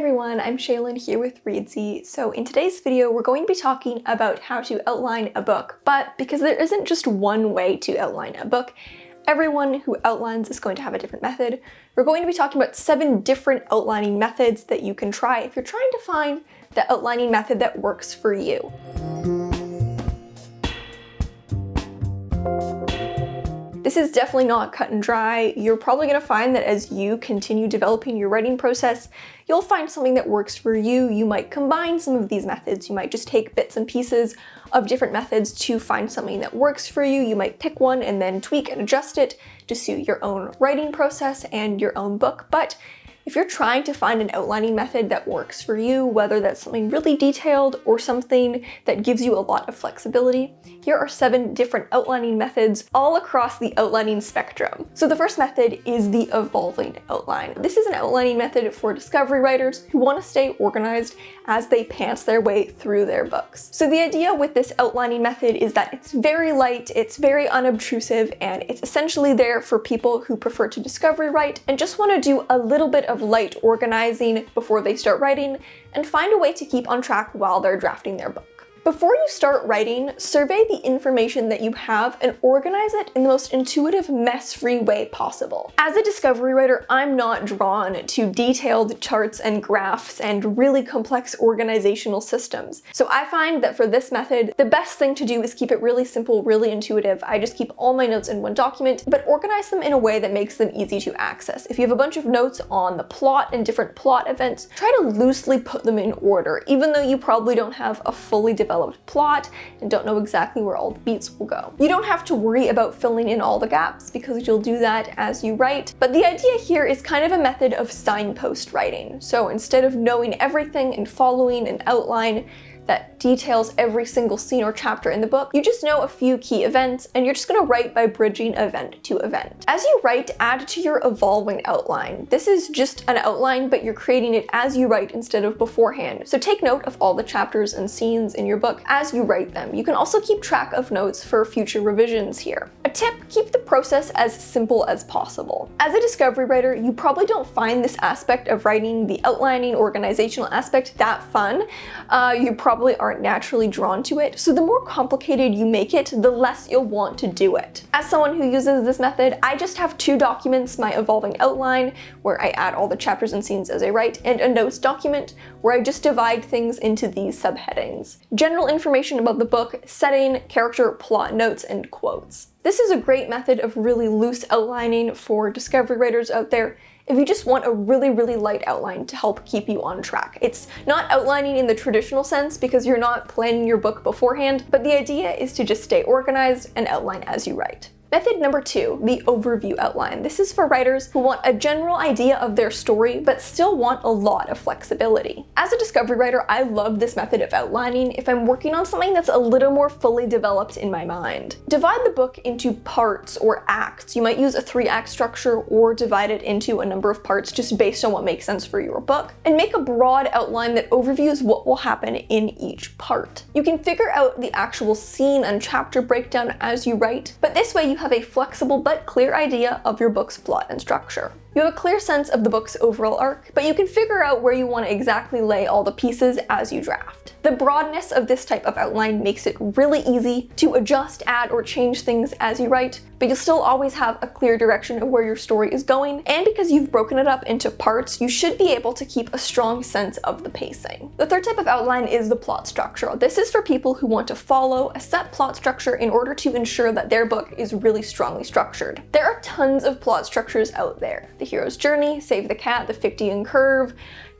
everyone, I'm Shaylin here with Reedsy. So in today's video, we're going to be talking about how to outline a book, but because there isn't just one way to outline a book, everyone who outlines is going to have a different method. We're going to be talking about 7 different outlining methods that you can try if you're trying to find the outlining method that works for you. This is definitely not cut and dry. You're probably going to find that as you continue developing your writing process, you'll find something that works for you. You might combine some of these methods. You might just take bits and pieces of different methods to find something that works for you. You might pick one and then tweak and adjust it to suit your own writing process and your own book. But if you're trying to find an outlining method that works for you, whether that's something really detailed or something that gives you a lot of flexibility, here are 7 different outlining methods all across the outlining spectrum. So the first method is the evolving outline. This is an outlining method for discovery writers who want to stay organized as they pants their way through their books. So the idea with this outlining method is that it's very light, it's very unobtrusive, and it's essentially there for people who prefer to discovery write and just want to do a little bit of light organizing before they start writing and find a way to keep on track while they're drafting their book. Before you start writing, survey the information that you have and organize it in the most intuitive, mess-free way possible. As a discovery writer, I'm not drawn to detailed charts and graphs and really complex organizational systems. So I find that for this method, the best thing to do is keep it really simple, really intuitive. I just keep all my notes in one document, but organize them in a way that makes them easy to access. If you have a bunch of notes on the plot and different plot events, try to loosely put them in order, even though you probably don't have a fully developed plot and don't know exactly where all the beats will go. You don't have to worry about filling in all the gaps because you'll do that as you write, but the idea here is kind of a method of signpost writing. So instead of knowing everything and following an outline that details every single scene or chapter in the book, you just know a few key events and you're just going to write by bridging event to event. As you write, add to your evolving outline. This is just an outline, but you're creating it as you write instead of beforehand. So take note of all the chapters and scenes in your book as you write them. You can also keep track of notes for future revisions here. A tip, keep the process as simple as possible. As a discovery writer, you probably don't find this aspect of writing, the outlining, organizational aspect, that fun. You probably aren't naturally drawn to it, so the more complicated you make it, the less you'll want to do it. As someone who uses this method, I just have 2 documents, my evolving outline, where I add all the chapters and scenes as I write, and a notes document, where I just divide things into these subheadings. General information about the book, setting, character, plot notes, and quotes. This is a great method of really loose outlining for discovery writers out there if you just want a really, really light outline to help keep you on track. It's not outlining in the traditional sense because you're not planning your book beforehand, but the idea is to just stay organized and outline as you write. Method number 2, the overview outline. This is for writers who want a general idea of their story, but still want a lot of flexibility. As a discovery writer, I love this method of outlining if I'm working on something that's a little more fully developed in my mind. Divide the book into parts or acts. You might use a 3-act structure or divide it into a number of parts just based on what makes sense for your book, and make a broad outline that overviews what will happen in each part. You can figure out the actual scene and chapter breakdown as you write, but this way you have a flexible but clear idea of your book's plot and structure. You have a clear sense of the book's overall arc, but you can figure out where you want to exactly lay all the pieces as you draft. The broadness of this type of outline makes it really easy to adjust, add, or change things as you write, but you'll still always have a clear direction of where your story is going, and because you've broken it up into parts, you should be able to keep a strong sense of the pacing. The third type of outline is the plot structure. This is for people who want to follow a set plot structure in order to ensure that their book is really strongly structured. There are tons of plot structures out there. The Hero's Journey, Save the Cat, The Fichtean Curve,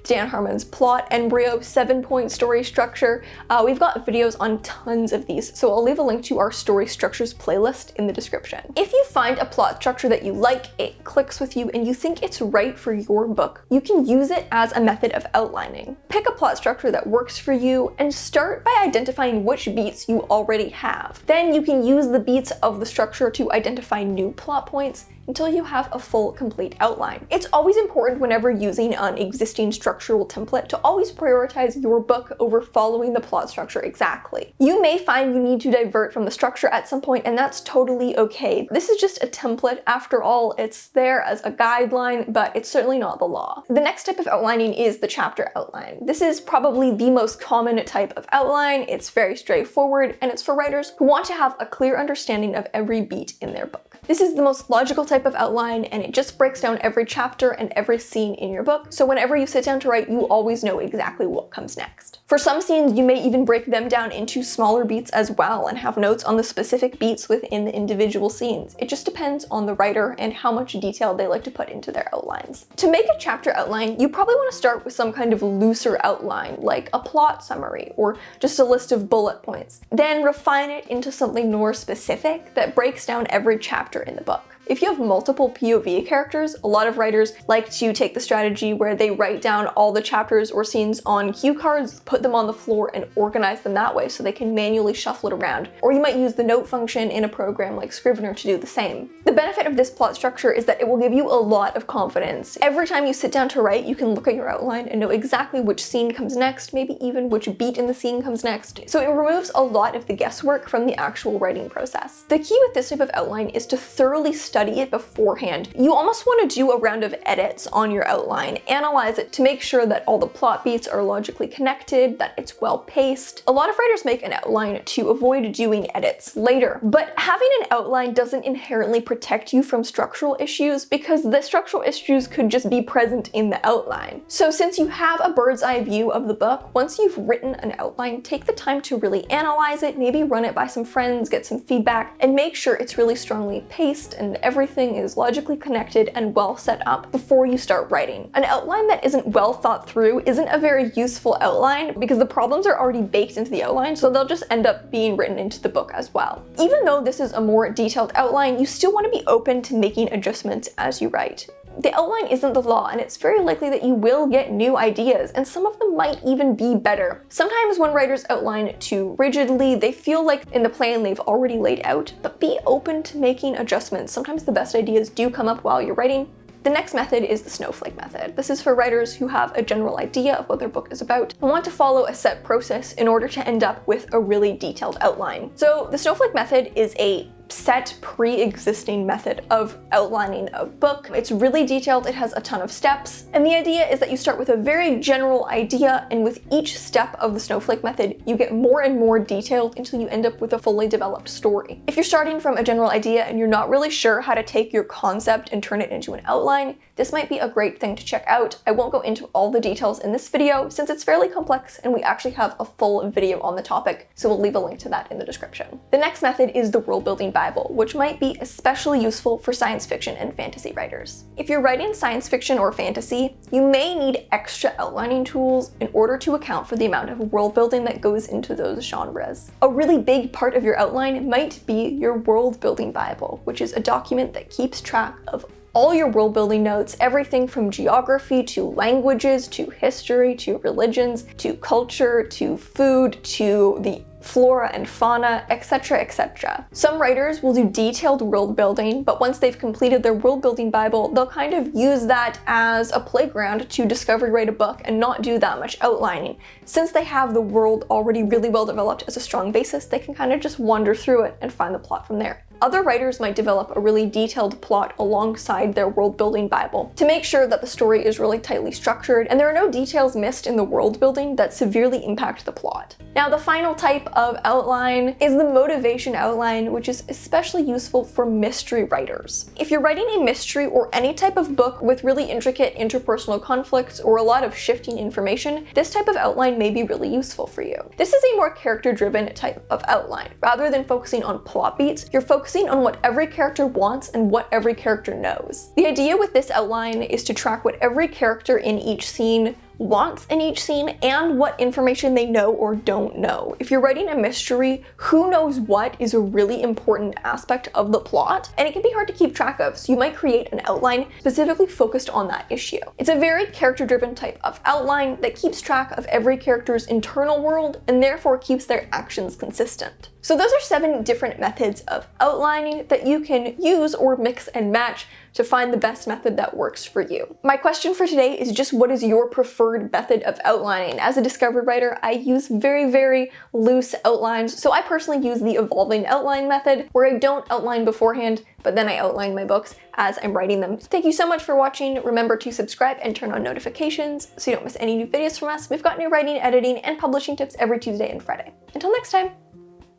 Dan Harmon's Plot Embryo, 7-point story structure. We've got videos on tons of these, so I'll leave a link to our story structures playlist in the description. If you find a plot structure that you like, it clicks with you, and you think it's right for your book, you can use it as a method of outlining. Pick a plot structure that works for you and start by identifying which beats you already have. Then you can use the beats of the structure to identify new plot points until you have a full, complete outline. It's always important whenever using an existing structural template to always prioritize your book over following the plot structure exactly. You may find you need to divert from the structure at some point, and that's totally okay. This is just a template after all. It's there as a guideline, but it's certainly not the law. The next type of outlining is the chapter outline. This is probably the most common type of outline. It's very straightforward, and it's for writers who want to have a clear understanding of every beat in their book. This is the most logical type of outline, and it just breaks down every chapter and every scene in your book, so whenever you sit down to write, you always know exactly what comes next. For some scenes, you may even break them down into smaller beats as well and have notes on the specific beats within the individual scenes. It just depends on the writer and how much detail they like to put into their outlines. To make a chapter outline, you probably want to start with some kind of looser outline, like a plot summary or just a list of bullet points. Then refine it into something more specific that breaks down every chapter in the book. If you have multiple POV characters, a lot of writers like to take the strategy where they write down all the chapters or scenes on cue cards, put them on the floor, and organize them that way so they can manually shuffle it around. Or you might use the note function in a program like Scrivener to do the same. The benefit of this plot structure is that it will give you a lot of confidence. Every time you sit down to write, you can look at your outline and know exactly which scene comes next, maybe even which beat in the scene comes next. So it removes a lot of the guesswork from the actual writing process. The key with this type of outline is to thoroughly study it beforehand. You almost want to do a round of edits on your outline, analyze it to make sure that all the plot beats are logically connected, that it's well paced. A lot of writers make an outline to avoid doing edits later, but having an outline doesn't inherently protect you from structural issues because the structural issues could just be present in the outline. So since you have a bird's eye view of the book, once you've written an outline, take the time to really analyze it, maybe run it by some friends, get some feedback, and make sure it's really strongly paced and everything is logically connected and well set up before you start writing. An outline that isn't well thought through isn't a very useful outline because the problems are already baked into the outline, so they'll just end up being written into the book as well. Even though this is a more detailed outline, you still want to be open to making adjustments as you write. The outline isn't the law, and it's very likely that you will get new ideas, and some of them might even be better. Sometimes when writers outline too rigidly, they feel like in the plan they've already laid out, but be open to making adjustments. Sometimes the best ideas do come up while you're writing. The next method is the snowflake method. This is for writers who have a general idea of what their book is about and want to follow a set process in order to end up with a really detailed outline. So the snowflake method is a set pre-existing method of outlining a book. It's really detailed, it has a ton of steps, and the idea is that you start with a very general idea, and with each step of the snowflake method, you get more and more detailed until you end up with a fully developed story. If you're starting from a general idea and you're not really sure how to take your concept and turn it into an outline, this might be a great thing to check out. I won't go into all the details in this video since it's fairly complex and we actually have a full video on the topic, so we'll leave a link to that in the description. The next method is the world building Bible, which might be especially useful for science fiction and fantasy writers. If you're writing science fiction or fantasy, you may need extra outlining tools in order to account for the amount of world building that goes into those genres. A really big part of your outline might be your world building Bible, which is a document that keeps track of all your world building notes, everything from geography to languages to history to religions to culture to food to the flora and fauna, etc., etc. Some writers will do detailed world building, but once they've completed their world building Bible, they'll kind of use that as a playground to discovery write a book and not do that much outlining. Since they have the world already really well developed as a strong basis, they can kind of just wander through it and find the plot from there. Other writers might develop a really detailed plot alongside their world building Bible to make sure that the story is really tightly structured and there are no details missed in the world building that severely impact the plot. Now, the final type of outline is the motivation outline, which is especially useful for mystery writers. If you're writing a mystery or any type of book with really intricate interpersonal conflicts or a lot of shifting information, this type of outline may be really useful for you. This is a more character-driven type of outline. Rather than focusing on plot beats, you're focusing on what every character wants and what every character knows. The idea with this outline is to track what every character in each scene wants in each scene and what information they know or don't know. If you're writing a mystery, who knows what is a really important aspect of the plot, and it can be hard to keep track of, so you might create an outline specifically focused on that issue. It's a very character-driven type of outline that keeps track of every character's internal world and therefore keeps their actions consistent. So those are 7 different methods of outlining that you can use or mix and match to find the best method that works for you. My question for today is just, what is your preferred method of outlining? As a discovery writer, I use very, very loose outlines. So I personally use the evolving outline method, where I don't outline beforehand, but then I outline my books as I'm writing them. Thank you so much for watching. Remember to subscribe and turn on notifications so you don't miss any new videos from us. We've got new writing, editing, and publishing tips every Tuesday and Friday. Until next time.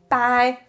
Bye.